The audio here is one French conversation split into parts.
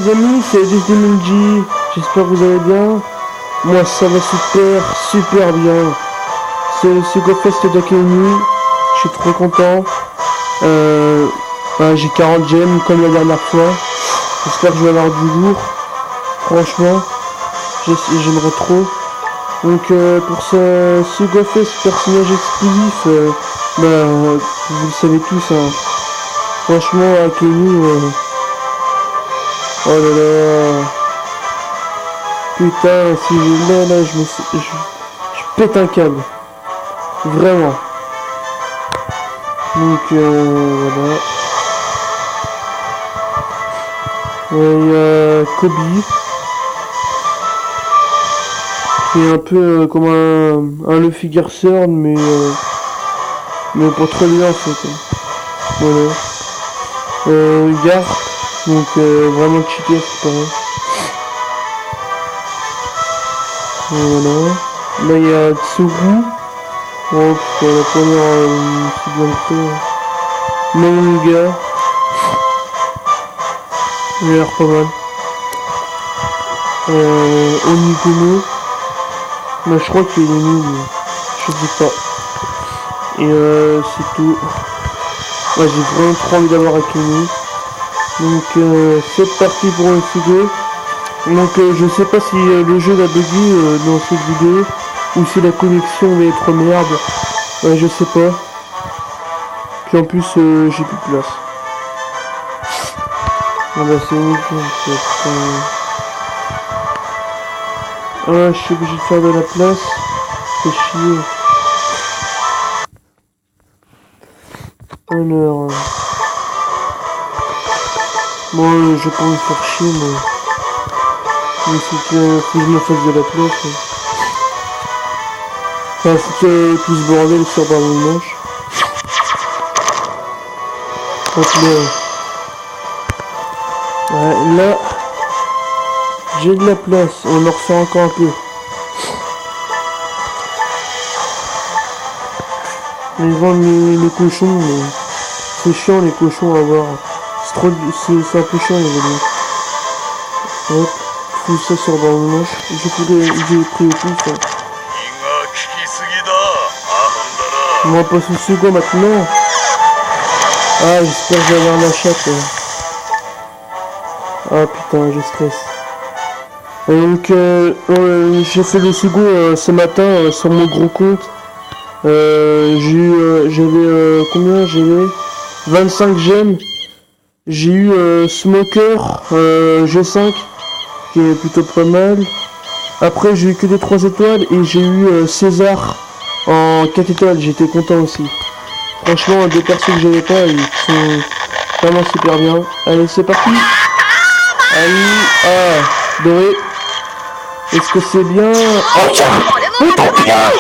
les amis, c'est Disney. J'espère que vous allez bien. Moi ça va super bien. C'est le Sego Fest d'Akemi. Je suis trop content. J'ai 40 gemmes comme la dernière fois. J'espère que je vais avoir du lourd. Franchement, j'aimerais trop. Donc pour ce Sego Fest personnage exclusif, vous le savez tous. Hein. Franchement, Akemi. Oh là là. Putain, si je l'ai là, je pète un câble. Vraiment. Donc voilà. Il y a Kobe. Qui est un peu comme un Luffy Gerson, mais pas trop bien en fait. Voilà. Gar. Donc vraiment cheaté, c'est pareil. Voilà. Là il y a Tsuru. Oh putain, la première seconde. Manga. Il a l'air pas mal. Onikomo. Mais je crois qu'il est nul, mais je sais pas. Et c'est tout. Ouais, j'ai vraiment trop envie d'avoir Akemi. Donc c'est parti pour une vidéo. Donc je sais pas si le jeu va bugger dans cette vidéo ou si la connexion va être merde. Je sais pas. Puis en plus j'ai plus de place. Ah bah c'est nickel. Je suis obligé de faire de la place. C'est chier. Alors. Bon, je vais pas me faire chier, mais faut que je me fasse de la place. Enfin, faut que tout ce bordel soit par le manche. Donc là, j'ai de la place. On en refait encore un peu. Les vendre les cochons, mais c'est chiant les cochons à voir. C'est un peu chiant les volumes. Hop, tout ça sur dans le manche. J'ai pris le tout ça. On va passer au second maintenant. Ah, j'espère que je vais avoir la chatte. Ah putain, je stresse. Et donc j'ai fait le second ce matin sur mon gros compte. J'avais combien? J'avais 25 gemmes. J'ai eu Smoker G5 qui est plutôt pas mal. Après j'ai eu que des 3 étoiles et j'ai eu César en 4 étoiles. J'étais content aussi. Franchement, des persos que j'avais pas, ils sont vraiment super bien. Allez, c'est parti. Allez, doré. Est-ce que c'est bien? Oh tiens, trop bien.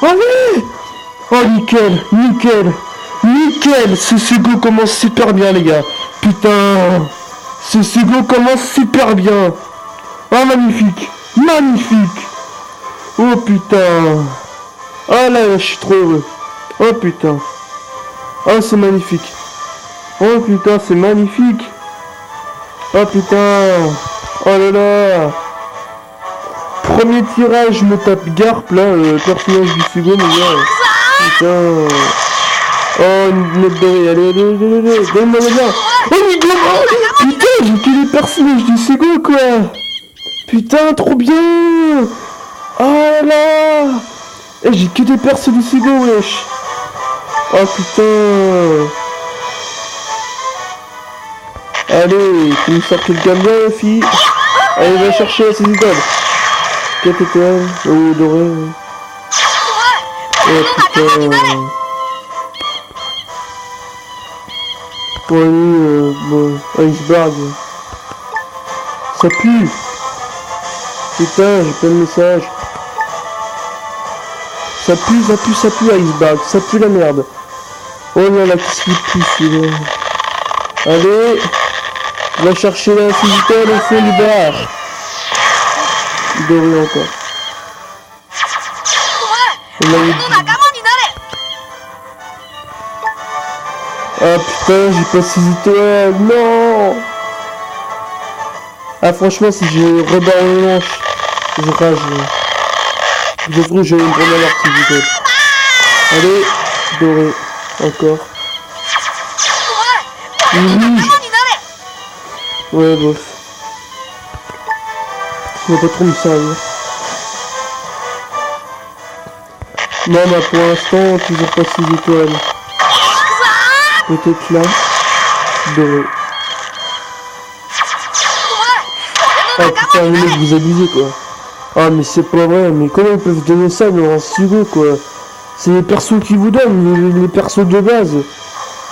Allez. Oh nickel. Ce Sego commence super bien les gars. Putain, ce Sego commence super bien. Oh magnifique. Oh putain. Oh là, je suis trop heureux. Oh putain. Oh c'est magnifique. Oh putain, c'est magnifique. Oh putain. Oh là là. Premier tirage, je me tape Garp là, personnage du second, les gars. Putain. Oh, une note dorée, allez, donne-moi le gars. Oh, putain, j'ai que les personnages du second, quoi. Putain, trop bien. Oh là là. Et j'ai que des persos du second, wesh. Oh putain. Allez, tu me sors quelqu'un de bien, fille. Allez, va chercher ses idoles. 4 étoiles, oh doré. Oh putain. Bon, bon, Iceberg. Ça pue. Putain, j'ai plein de messages. Ça pue, Iceberg. Ça pue la merde. Oh là là, qu'est-ce qui pue celui-là. Allez, va chercher la physical au fond du bar. Doré encore. Ah putain, j'ai pas 6 étoiles, non. Ah franchement si je rebarre les manches, je rage. Je trouve que je vais me prendre alors s'il vous plaît. Allez, doré. Encore. Rouge. Ouais bof. Je vais pas trop me servir. Non bah pour l'instant toujours pas 6 étoiles. Peut-être là. Doré. Ah putain les mecs vous abusez quoi. Ah mais c'est pas vrai, mais comment ils peuvent donner ça dans un studio quoi. C'est les persos qui vous donnent, les persos de base.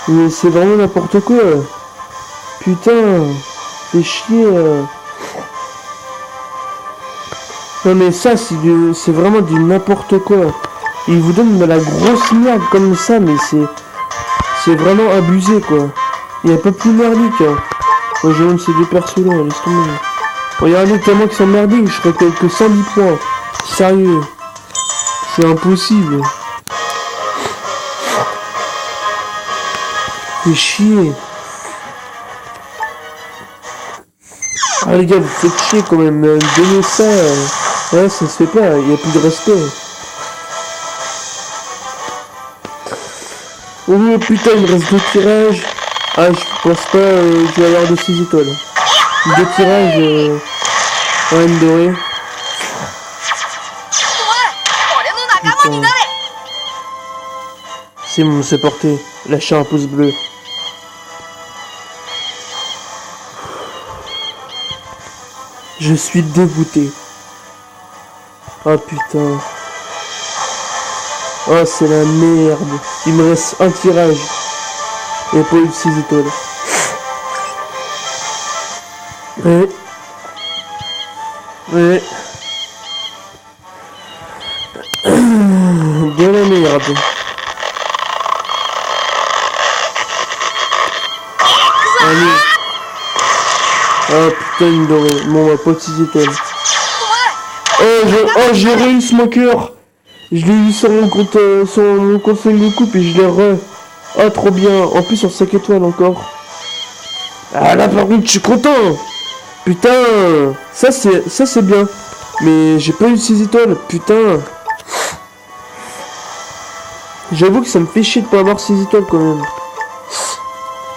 Mais c'est vraiment n'importe quoi. Putain, c'est chier. Non mais ça c'est vraiment du n'importe quoi. Ils vous donnent de la grosse merde comme ça, mais c'est vraiment abusé quoi. Il n'y a pas plus merdique. Hein. Moi je même ces deux persos là, laisse tomber. Regardez tellement qu'ils sont merdiques, je ferais que 110 points. Sérieux. C'est impossible. C'est chier. Ah les gars, vous faites chier quand même. Donnez ça. Ouais, ça se fait pas, il n'y a plus de respect. Oh putain, il me reste 2 tirages. Ah, je pense pas, je vais avoir de 6 étoiles. 2 tirages, ouais, une dorée. C'est bon, c'est porté. Lâchez un pouce bleu. Je suis dégoûté. Oh putain. Oh c'est la merde. Il me reste un tirage. Il n'y a pas eu de 6 étoiles. Ouais. Ouais. De la merde. Allez. Oh putain une dorée. Bon bah pas de 6 étoiles. Oh j'ai réussi Smoker. Je l'ai eu sur mon compte Sengoku et je l'ai re. Oh trop bien. En plus sur 5 étoiles encore. Ah là par contre je suis content. Putain. Ça c'est bien. Mais j'ai pas eu 6 étoiles. Putain. J'avoue que ça me fait chier de pas avoir 6 étoiles quand même.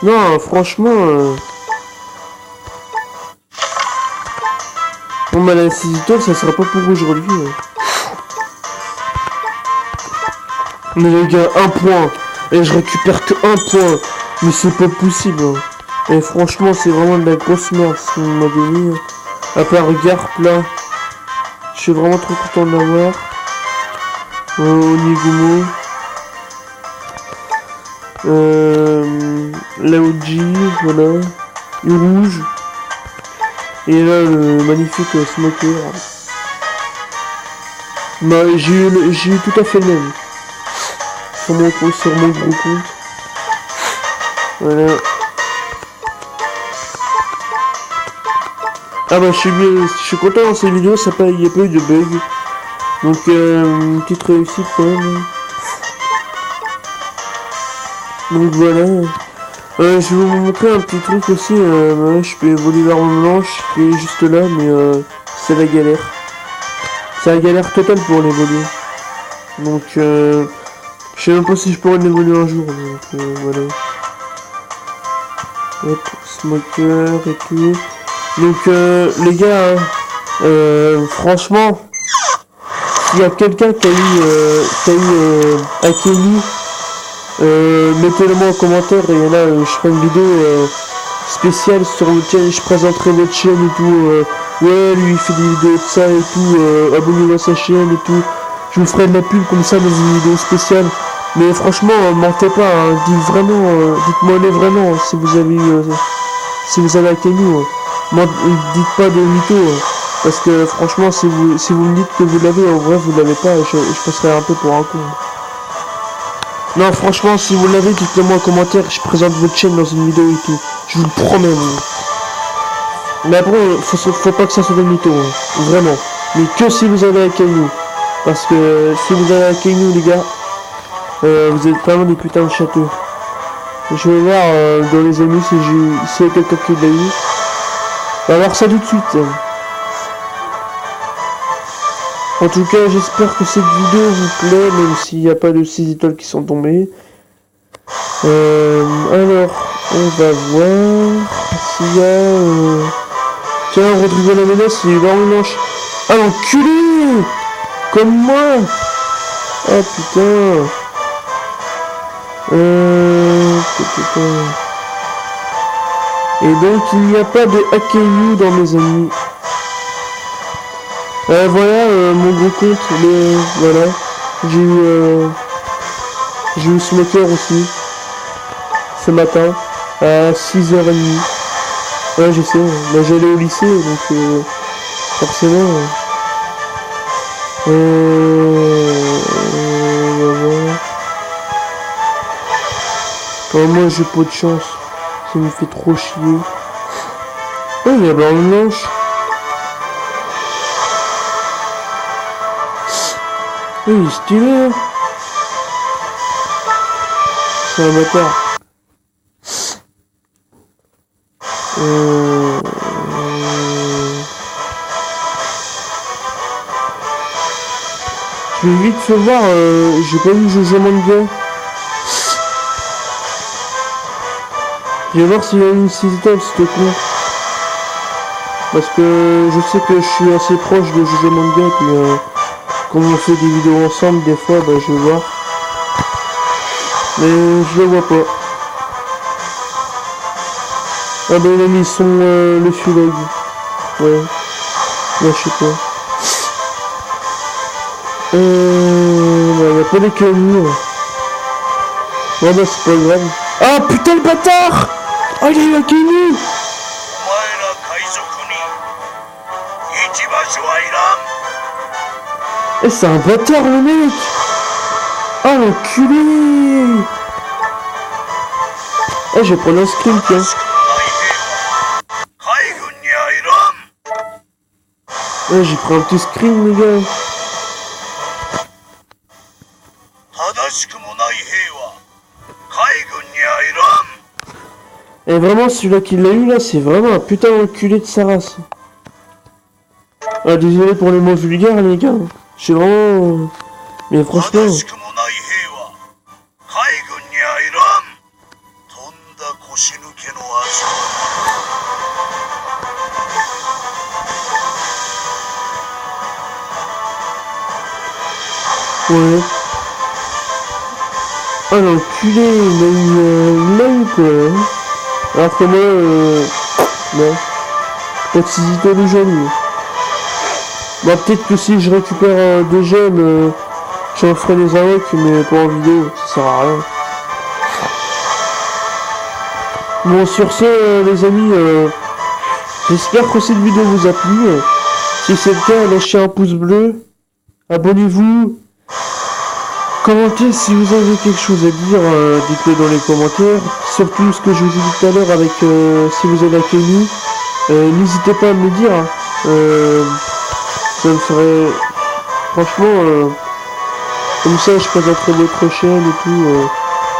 Non franchement bon bah la 6 étoiles ça sera pas pour aujourd'hui. Mais les gars, 1 point. Et je récupère que 1 point. Mais c'est pas possible. Et franchement, c'est vraiment de la grosse merde ce qu'on m'a donné. À part regard plat. Je suis vraiment trop content de l'avoir. Onigumo. Laoji, voilà. Le rouge. Et là, le magnifique Smoker. Bah, j'ai eu tout à fait le même. Sur mon gros compte. Voilà. Ah bah je suis content dans cette vidéo, il n'y a pas eu de bug. Donc une petite réussite quand même. Donc voilà. Je vais vous montrer un petit truc aussi. Je peux évoluer l'arme blanche qui est juste là, mais c'est la galère. C'est la galère totale pour l'évoluer. Donc je sais même pas si je pourrais l'évoluer un jour. Donc voilà. Hop, Smoker et tout. Donc les gars, franchement, s'il y a quelqu'un qui a eu Akemi, mettez-le moi en commentaire et là je ferai une vidéo spéciale sur votre chaîne, je présenterai votre chaîne et tout. Ouais, lui il fait des vidéos de ça et tout, abonnez-vous à sa chaîne et tout. Je vous ferai de la pub comme ça dans une vidéo spéciale. Mais franchement, mentez pas, hein. Dites-moi les vraiment si vous avez Akemi. Dites pas de mytho, parce que franchement si vous me dites que vous l'avez, en vrai vous l'avez pas, je passerai un peu pour un con. Non franchement si vous l'avez, dites-le moi en commentaire, je présente votre chaîne dans une vidéo et tout. Je vous le promets. Mais après faut pas que ça soit de mytho, hein. Vraiment. Mais que si vous avez Akemi. Parce que si vous avez Akemi les gars, vous êtes vraiment des putains de châteaux. Je vais voir dans les amis s'il y a quelqu'un qui l'a eu. On va voir ça tout de suite. En tout cas, j'espère que cette vidéo vous plaît, même s'il n'y a pas de 6 étoiles qui sont tombées. Alors, on va voir s'il y a... Tiens, on retrouve la menace, c'est Laurent Blanche. Ah, l'enculé! Comme moi! Ah, putain! Et donc, il n'y a pas de AKU dans mes amis. Voilà mon gros compte, voilà. J'ai eu Smoker aussi. Ce matin, à 6h30. Ouais, je sais, bah, j'allais au lycée, donc forcément. Moi j'ai pas de chance, ça me fait trop chier. Oh, il y a Blanc Blanche. Oh, il est stylé, hein. C'est un bâtard. Je vais vite fait voir, j'ai pas vu Jojo Manga. Je vais voir s'il y a une 6 étoiles, c'était con. Parce que je sais que je suis assez proche de Jojo Manga, puis quand on fait des vidéos ensemble, des fois, bah, je vais voir. Mais je le vois pas. Ah ben il a mis son le philog. Ouais. Là je sais pas. Bah, y a pas les camus. Ouais bah c'est pas grave. Ah putain le bâtard. Ah il a eu un camus. Eh c'est un bâtard le mec. Ah l'enculé. Eh je vais prendre un screen tiens. Ouais, j'ai pris un petit screen, les gars. Et vraiment, celui-là qui l'a eu, là, c'est vraiment un putain d'enculé de sa race. Ah, désolé pour les mots vulgaires, les gars. Je suis vraiment... Mais franchement... Ouais. Ah l'enculé, il a eu quoi. Alors que moi, non. Pas de 6 étoiles aujourd'hui. Bah peut-être que si je récupère des gemmes, j'en ferai des invoques, mais pas en vidéo, ça sert à rien. Bon sur ce les amis, j'espère que cette vidéo vous a plu. Si c'est le cas, lâchez un pouce bleu, abonnez-vous. Commentez si vous avez quelque chose à dire, dites-le dans les commentaires. Surtout ce que je vous ai dit tout à l'heure avec si vous avez accueilli, n'hésitez pas à me le dire. Ça me ferait franchement comme ça je présenterai votre chaîne et tout.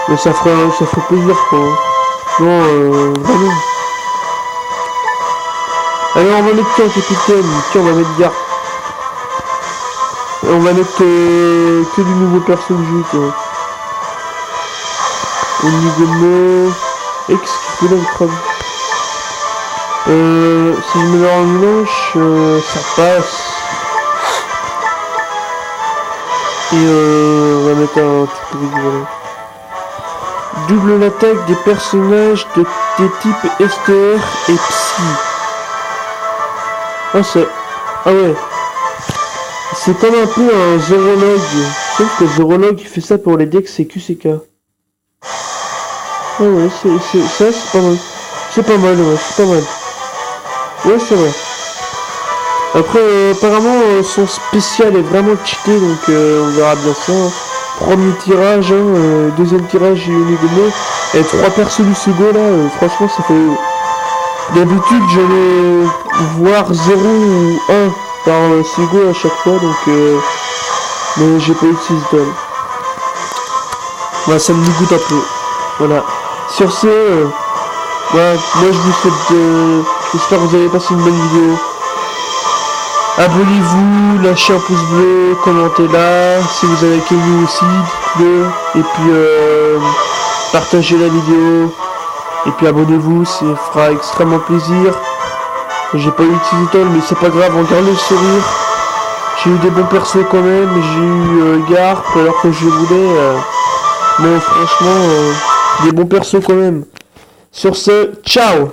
Mais ça ferait plaisir quoi. Non vraiment. Alors on va mettre tiens capitaine, tiens on va mettre garde. On va mettre que du nouveau perso de jeu quoi. Au niveau de mots. Excusez le crâne. Si je mets en blanche, ça passe. Et on va mettre un truc rigolo. Double l'attaque des personnages des types STR et Psy. Ah ça. Ah ouais. C'est comme un peu un Zerologue, sauf que Zerologue il fait ça pour les decks et QCK. Ah ouais, ça c'est pas mal. C'est pas mal, ouais, c'est pas mal. Ouais, c'est vrai. Après, apparemment, son spécial est vraiment cheaté, donc on verra bien ça. Premier tirage, deuxième tirage, j'ai eu les mots. Et 3 persos du second là, franchement ça fait... D'habitude j'en ai voir 0 ou 1 par Sego à chaque fois, donc mais j'ai pas eu de 6 étoiles. Voilà, ça me dégoûte un peu. Voilà. Sur ce, voilà, moi je vous souhaite J'espère que vous avez passé une bonne vidéo. Abonnez-vous, lâchez un pouce bleu, commentez-la. Si vous avez aimé aussi, dites-le. Et puis partagez la vidéo. Et puis abonnez-vous, ça fera extrêmement plaisir. J'ai pas eu de title, mais c'est pas grave, on garde le sourire. J'ai eu des bons persos quand même, j'ai eu Garp alors que je voulais. Mais franchement, des bons persos quand même. Sur ce, ciao!